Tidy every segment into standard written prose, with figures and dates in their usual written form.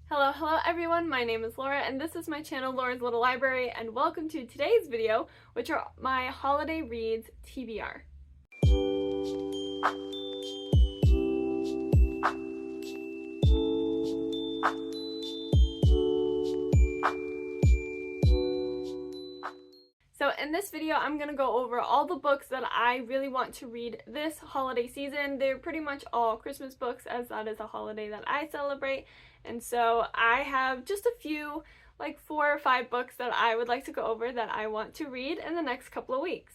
Hello everyone, my name is Laura and this is my channel Laura's Little Library, and welcome to today's video, which are my holiday reads TBR. So in this video, I'm going to go over all the books that I really want to read this holiday season. They're pretty much all Christmas books, as that is a holiday that I celebrate. And so I have just a few, like 4 or 5 books that I would like to go over that I want to read in the next couple of weeks.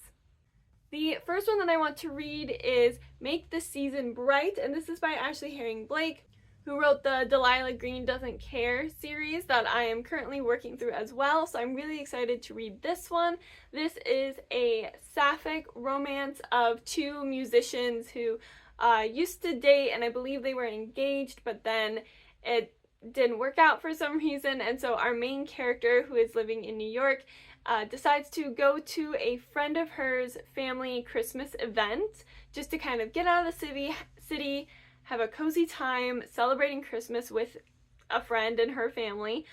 The first one that I want to read is Make the Season Bright, and this is by Ashley Herring Blake, who wrote the Delilah Green Doesn't Care series that I am currently working through as well, so I'm really excited to read this one. This is a sapphic romance of 2 musicians who used to date, and I believe they were engaged, but then it didn't work out for some reason, and so our main character, who is living in New York, decides to go to a friend of hers family Christmas event just to kind of get out of the city, have a cozy time celebrating Christmas with a friend and her family,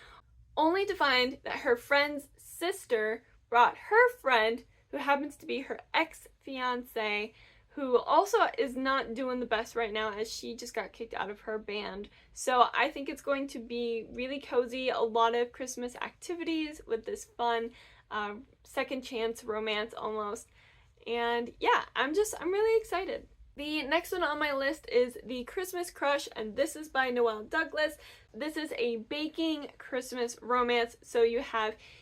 only to find that her friend's sister brought her friend, who happens to be her ex-fiance, who also is not doing the best right now as she just got kicked out of her band. So I think it's going to be really cozy, a lot of Christmas activities with this fun second chance romance almost. And yeah, I'm really excited. The next one on my list is The Christmas Crush, and this is by Noel Douglas. This is a baking Christmas romance. So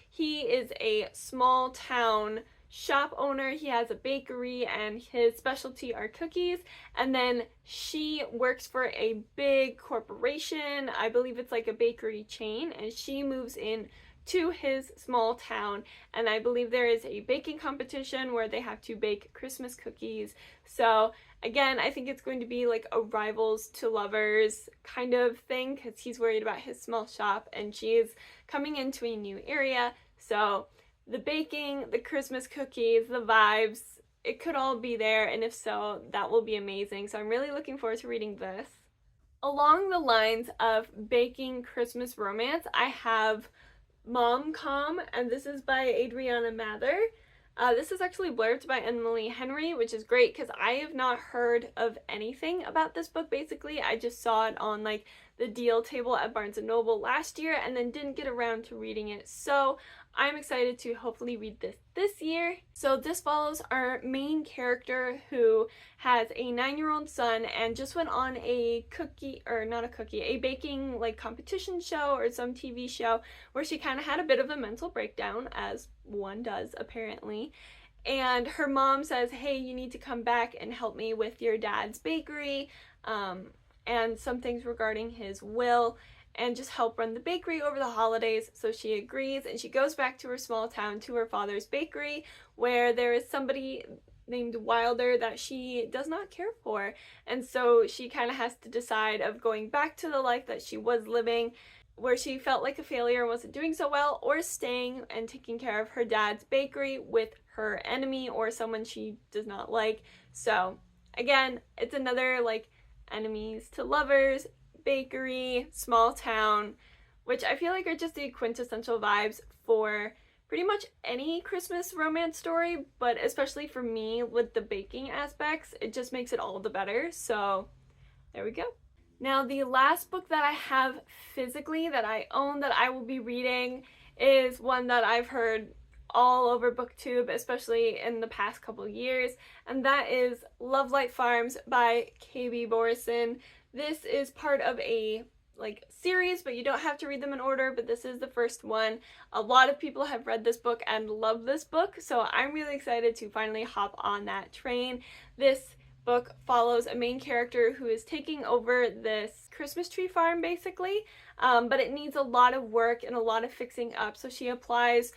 he is a small town shop owner. He has a bakery and his specialty are cookies, and then she works for a big corporation. I believe it's like a bakery chain, and she moves in to his small town, and I believe there is a baking competition where they have to bake Christmas cookies. So again, I think it's going to be like a rivals to lovers kind of thing, because he's worried about his small shop and she's coming into a new area. So the baking, the Christmas cookies, the vibes, it could all be there, and if so, that will be amazing. So I'm really looking forward to reading this. Along the lines of baking Christmas romance, I have Mom-Com, and this is by Adriana Mather. This is actually blurbed by Emily Henry, which is great because I have not heard of anything about this book. Basically, I just saw it on like the deal table at Barnes & Noble last year and then didn't get around to reading it. So I'm excited to hopefully read this year. So this follows our main character, who has a 9-year-old son and just went on a baking like competition show or some TV show where she kind of had a bit of a mental breakdown, as one does apparently. And her mom says, hey, you need to come back and help me with your dad's bakery and some things regarding his will, and just help run the bakery over the holidays. So she agrees, and she goes back to her small town, to her father's bakery, where there is somebody named Wilder that she does not care for. And so she kind of has to decide of going back to the life that she was living, where she felt like a failure and wasn't doing so well, or staying and taking care of her dad's bakery with her enemy or someone she does not like. So again, it's another like enemies to lovers, bakery, small town, which I feel like are just the quintessential vibes for pretty much any Christmas romance story, but especially for me with the baking aspects, it just makes it all the better. So there we go. Now the last book that I have physically that I own that I will be reading is one that I've heard all over BookTube, especially in the past couple years, and that is Love Light Farms by K.B. Borison. This is part of a series, but you don't have to read them in order, but this is the first one. A lot of people have read this book and love this book, so I'm really excited to finally hop on that train. This book follows a main character who is taking over this Christmas tree farm basically, but it needs a lot of work and a lot of fixing up, so she applies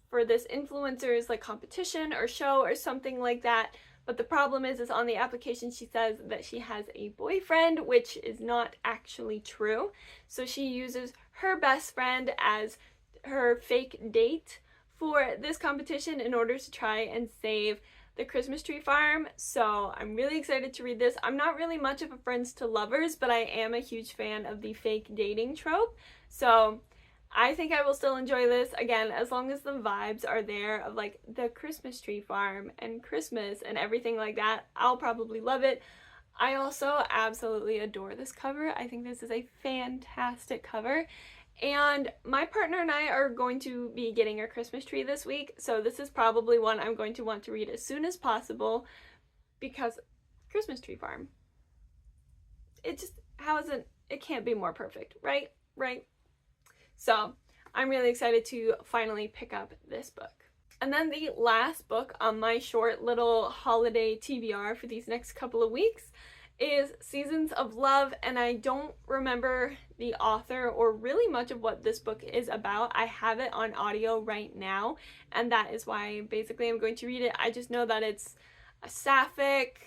for this influencers like competition or show or something like that. But the problem is on the application she says that she has a boyfriend, which is not actually true. So she uses her best friend as her fake date for this competition in order to try and save The Christmas Tree Farm, so I'm really excited to read this. I'm not really much of a friends to lovers, but I am a huge fan of the fake dating trope, so I think I will still enjoy this, again, as long as the vibes are there of like the Christmas Tree Farm and Christmas and everything like that. I'll probably love it. I also absolutely adore this cover. I think this is a fantastic cover. And my partner and I are going to be getting a Christmas tree this week, so this is probably one I'm going to want to read as soon as possible because Christmas Tree Farm. It just, it can't be more perfect, right? Right? So I'm really excited to finally pick up this book. And then the last book on my short little holiday TBR for these next couple of weeks is Seasons of Love, and I don't remember the author or really much of what this book is about. I have it on audio right now, and that is why basically I'm going to read it. I just know that it's a sapphic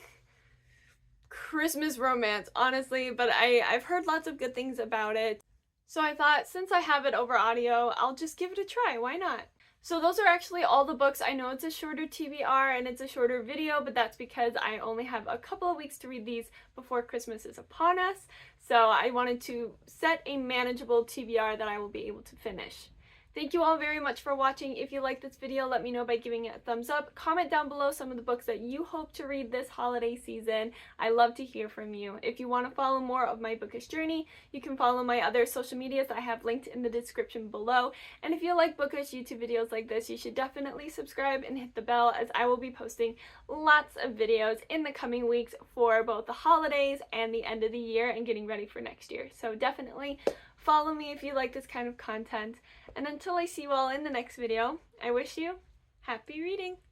Christmas romance, honestly, but I've heard lots of good things about it. So I thought, since I have it over audio, I'll just give it a try. Why not? So those are actually all the books. I know it's a shorter TBR and it's a shorter video, but that's because I only have a couple of weeks to read these before Christmas is upon us. So I wanted to set a manageable TBR that I will be able to finish. Thank you all very much for watching. If you like this video, let me know by giving it a thumbs up. Comment down below some of the books that you hope to read this holiday season. I love to hear from you. If you want to follow more of my bookish journey, you can follow my other social medias I have linked in the description below. And if you like bookish YouTube videos like this, you should definitely subscribe and hit the bell, as I will be posting lots of videos in the coming weeks for both the holidays and the end of the year and getting ready for next year. So definitely follow me if you like this kind of content. And until I see you all in the next video, I wish you happy reading!